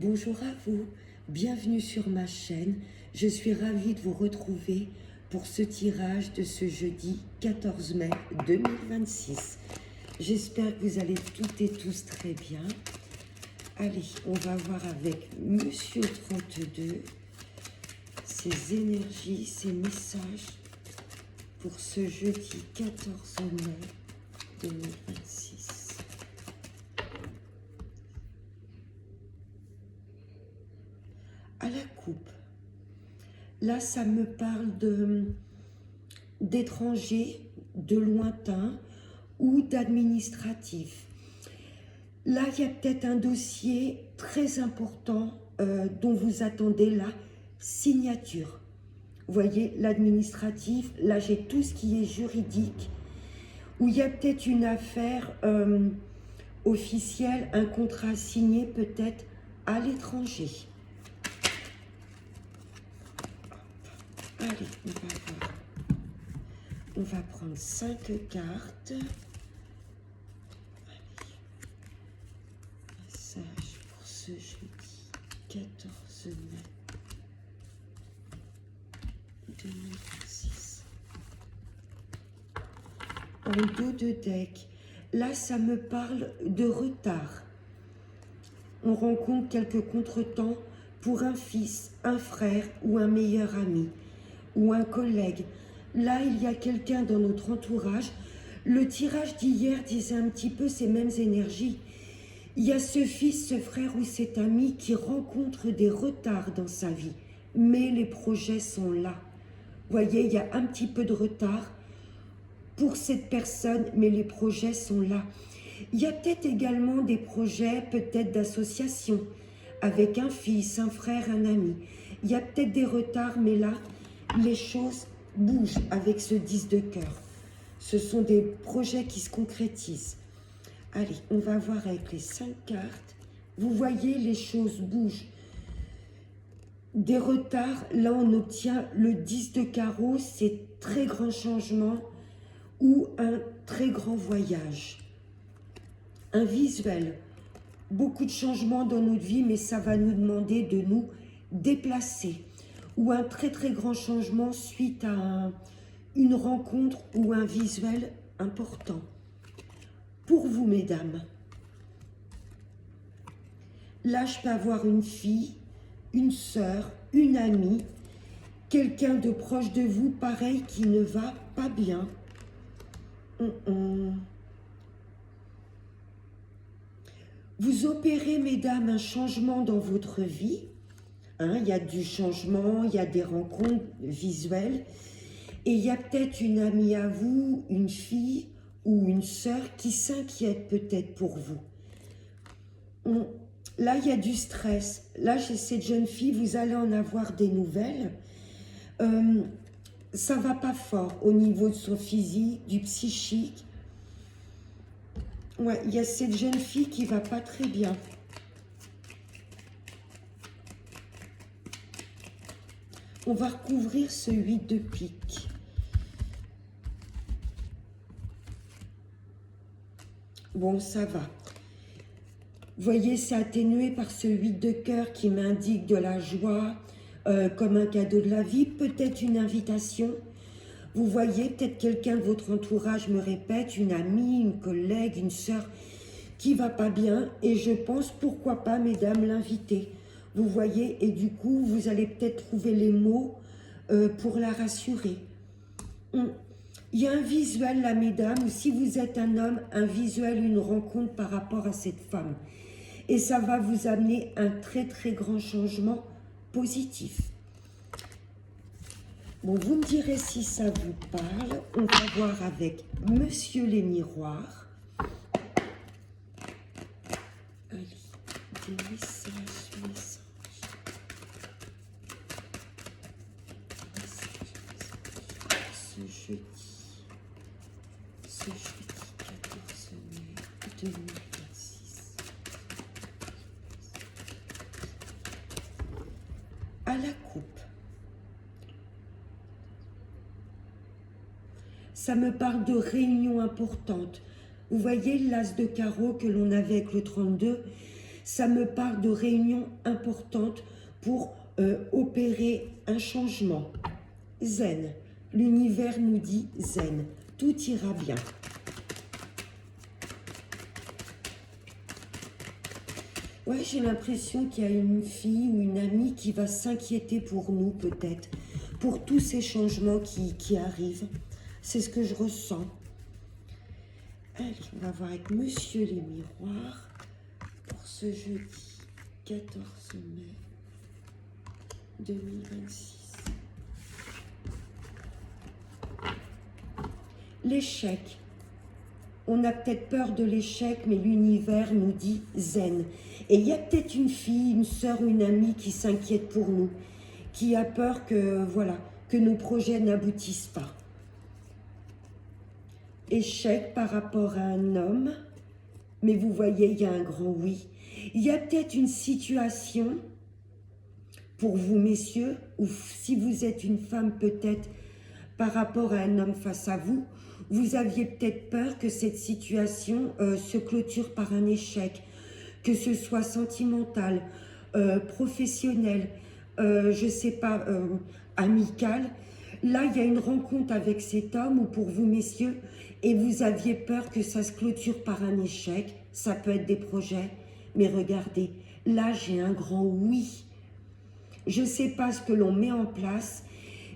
Bonjour à vous, bienvenue sur ma chaîne. Je suis ravie de vous retrouver pour ce tirage de ce jeudi 14 mai 2026. J'espère que vous allez toutes et tous très bien. Allez, on va voir avec Monsieur 32 ses énergies, ses messages pour ce jeudi 14 mai 2026. À la coupe, là ça me parle d'étrangers, de lointains ou d'administratifs. Là il y a peut-être un dossier très important dont vous attendez la signature. Vous voyez, l'administratif, là j'ai tout ce qui est juridique, où il y a peut-être une affaire officielle, un contrat signé peut-être à l'étranger. Allez, on va voir. On va prendre 5 cartes. Allez. Message pour ce jeudi 14 mai 2026. En dos de deck, là ça me parle de retard. On rencontre quelques contretemps pour un fils, un frère ou un meilleur ami ou un collègue. Là, il y a quelqu'un dans notre entourage. Le tirage d'hier disait un petit peu ces mêmes énergies. Il y a ce fils, ce frère ou cet ami qui rencontre des retards dans sa vie. Mais les projets sont là. Vous voyez, il y a un petit peu de retard pour cette personne, mais les projets sont là. Il y a peut-être également des projets, peut-être d'association, avec un fils, un frère, un ami. Il y a peut-être des retards, mais là, les choses bougent avec ce 10 de cœur. Ce sont des projets qui se concrétisent. Allez, on va voir avec les 5 cartes. Vous voyez, les choses bougent. Des retards, là on obtient le 10 de carreau, c'est très grand changement ou un très grand voyage. Un visuel, beaucoup de changements dans notre vie, mais ça va nous demander de nous déplacer. Ou un très très grand changement suite à une rencontre ou un visuel important. Pour vous, mesdames, là je peux avoir une fille, une sœur, une amie, quelqu'un de proche de vous, pareil, qui ne va pas bien. Vous opérez, mesdames, un changement dans votre vie. Il y a du changement, il y a des rencontres visuelles. Et il y a peut-être une amie à vous, une fille ou une sœur qui s'inquiète peut-être pour vous. Là, il y a du stress. Là, chez cette jeune fille, vous allez en avoir des nouvelles. Ça ne va pas fort au niveau de son physique, du psychique. Ouais, il y a cette jeune fille qui ne va pas très bien. On va recouvrir ce 8 de pique. Bon, ça va. Vous voyez, c'est atténué par ce 8 de cœur qui m'indique de la joie, comme un cadeau de la vie, peut-être une invitation. Vous voyez, peut-être quelqu'un de votre entourage me répète, une amie, une collègue, une sœur qui va pas bien. Et je pense, pourquoi pas, mesdames, l'inviter. Vous voyez, et du coup, vous allez peut-être trouver les mots pour la rassurer. Il y a un visuel là, mesdames, ou si vous êtes un homme, un visuel, une rencontre par rapport à cette femme. Et ça va vous amener un très très grand changement positif. Bon, vous me direz si ça vous parle. On va voir avec Monsieur les Miroirs. Allez, des messages. Ce jeudi 14 mai 2026. À la coupe. Ça me parle de réunions importantes. Vous voyez l'as de carreau que l'on avait avec le 32, Ça me parle de réunions importantes pour opérer un changement. Zen. L'univers nous dit zen. Tout ira bien. Ouais, j'ai l'impression qu'il y a une fille ou une amie qui va s'inquiéter pour nous, peut-être, pour tous ces changements qui arrivent. C'est ce que je ressens. Allez, on va voir avec Monsieur les Miroirs pour ce jeudi 14 mai 2026. L'échec. On a peut-être peur de l'échec, mais l'univers nous dit zen. Et il y a peut-être une fille, une sœur ou une amie qui s'inquiète pour nous, qui a peur que, voilà, que nos projets n'aboutissent pas. Échec par rapport à un homme, mais vous voyez, il y a un grand oui. Il y a peut-être une situation pour vous, messieurs, ou si vous êtes une femme, peut-être par rapport à un homme face à vous, vous aviez peut-être peur que cette situation se clôture par un échec, que ce soit sentimental, professionnel, je ne sais pas, amical. Là, il y a une rencontre avec cet homme ou pour vous, messieurs, et vous aviez peur que ça se clôture par un échec. Ça peut être des projets, mais regardez, là, j'ai un grand oui. Je ne sais pas ce que l'on met en place,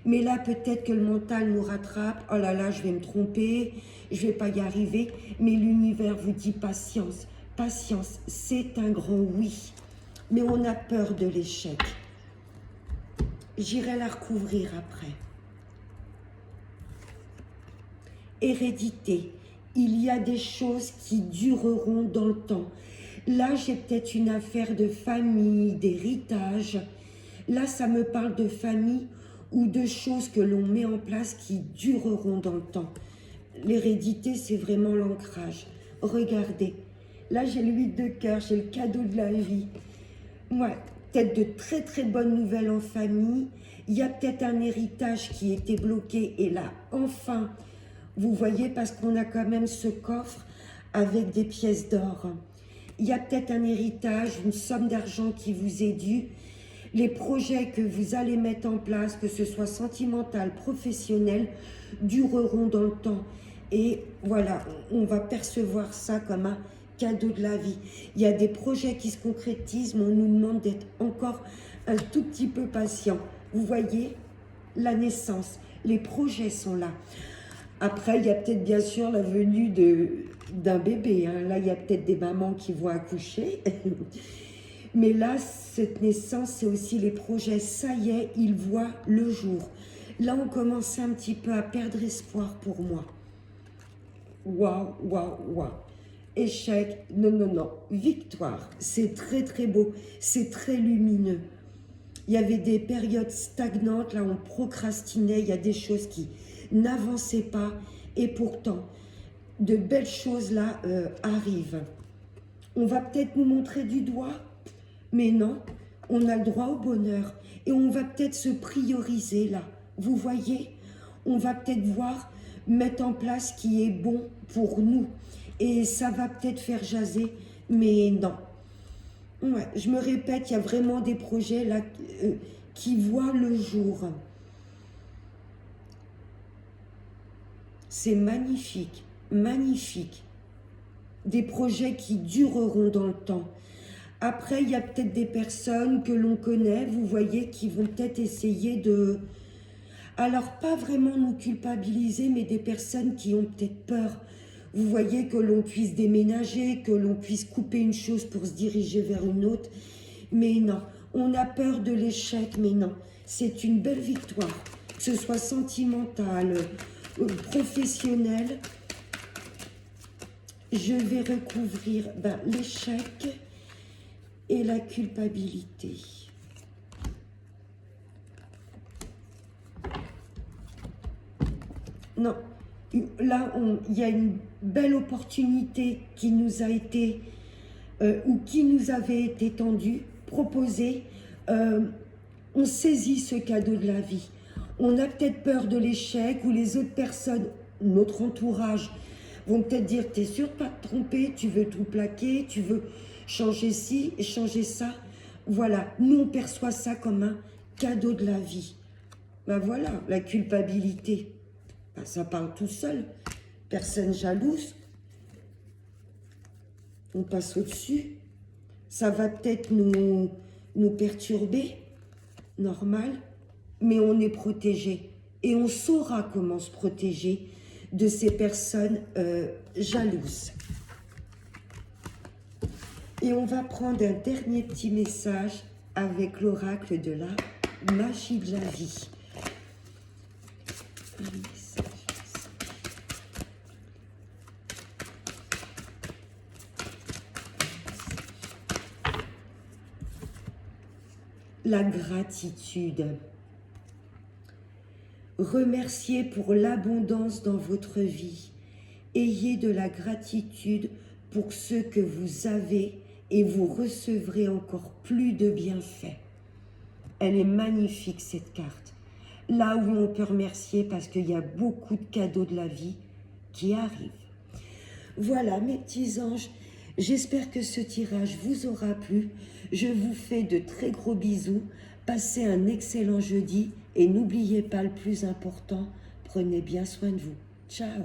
mais là, peut-être que le mental nous rattrape. Oh là là, je vais me tromper, je ne vais pas y arriver. Mais l'univers vous dit patience. Patience, c'est un grand oui. Mais on a peur de l'échec. J'irai la recouvrir après. Hérédité. Il y a des choses qui dureront dans le temps. Là, j'ai peut-être une affaire de famille, d'héritage. Là, ça me parle de famille ou de choses que l'on met en place qui dureront dans le temps. L'hérédité, c'est vraiment l'ancrage. Regardez, là, j'ai l'huile de cœur, j'ai le cadeau de la vie. Ouais, peut-être de très très bonnes nouvelles en famille. Il y a peut-être un héritage qui était bloqué et là, enfin, vous voyez, parce qu'on a quand même ce coffre avec des pièces d'or. Il y a peut-être un héritage, une somme d'argent qui vous est due. Les projets que vous allez mettre en place, que ce soit sentimental, professionnel, dureront dans le temps. Et voilà, on va percevoir ça comme un cadeau de la vie. Il y a des projets qui se concrétisent, mais on nous demande d'être encore un tout petit peu patient. Vous voyez, la naissance, les projets sont là. Après, il y a peut-être bien sûr la venue d'un bébé. Hein. Là, il y a peut-être des mamans qui vont accoucher. Mais là, cette naissance, c'est aussi les projets. Ça y est, ils voient le jour. Là, on commence un petit peu à perdre espoir pour moi. Waouh, waouh, waouh. Échec, non, non, non. Victoire, c'est très, très beau. C'est très lumineux. Il y avait des périodes stagnantes, là, on procrastinait. Il y a des choses qui n'avançaient pas. Et pourtant, de belles choses, là, arrivent. On va peut-être nous montrer du doigt. Mais non, on a le droit au bonheur et on va peut-être se prioriser là. Vous voyez, on va peut-être voir mettre en place ce qui est bon pour nous et ça va peut-être faire jaser, mais non. Ouais, je me répète, il y a vraiment des projets là qui voient le jour. C'est magnifique, magnifique. Des projets qui dureront dans le temps. Après, il y a peut-être des personnes que l'on connaît, vous voyez, qui vont peut-être essayer de... Alors, pas vraiment nous culpabiliser, mais des personnes qui ont peut-être peur. Vous voyez, que l'on puisse déménager, que l'on puisse couper une chose pour se diriger vers une autre. Mais non, on a peur de l'échec, mais non. C'est une belle victoire, que ce soit sentimental, professionnel. Je vais recouvrir l'échec et la culpabilité. Non, là, il y a une belle opportunité qui nous a été, ou qui nous avait été tendue, proposée. On saisit ce cadeau de la vie. On a peut-être peur de l'échec, ou les autres personnes, notre entourage, vont peut-être dire, t'es sûr de pas te tromper, tu veux tout plaquer, tu veux changer ci, changer ça. Voilà, nous on perçoit ça comme un cadeau de la vie. Ben voilà, la culpabilité, ben ça parle tout seul. Personne jalouse. On passe au-dessus. Ça va peut-être nous perturber, normal, mais on est protégé. Et on saura comment se protéger de ces personnes jalouses. Et on va prendre un dernier petit message avec l'oracle de la magie de la vie. Un message. La gratitude. Remerciez pour l'abondance dans votre vie. Ayez de la gratitude pour ce que vous avez et vous recevrez encore plus de bienfaits. Elle est magnifique cette carte. Là où on peut remercier parce qu'il y a beaucoup de cadeaux de la vie qui arrivent. Voilà mes petits anges, j'espère que ce tirage vous aura plu. Je vous fais de très gros bisous. Passez un excellent jeudi et n'oubliez pas le plus important, prenez bien soin de vous. Ciao!